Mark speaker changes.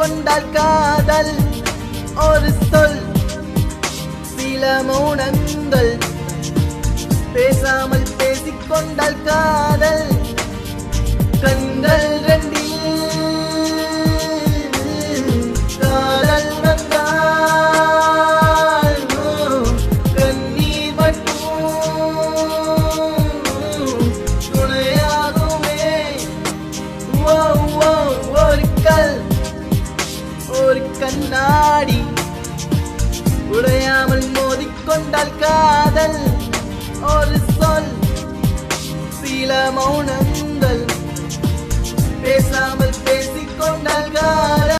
Speaker 1: மோதிக்கொண்டால் காதல் ஒரு சொல் சில மௌனங்கள் பேசாமல் பேசிக்கொண்டால் காதல் கண்கள் ரெண்டில் காதல் வந்தால் கண்ணீர் மட்டும் துணையாகுமே. ஒரு கண்ணாடி உடையாமல் மோதிக்கொண்டால் காதல் ஒரு சொல் சில மௌனங்கள் பேசாமல் பேசிக்கொண்டால் காதல்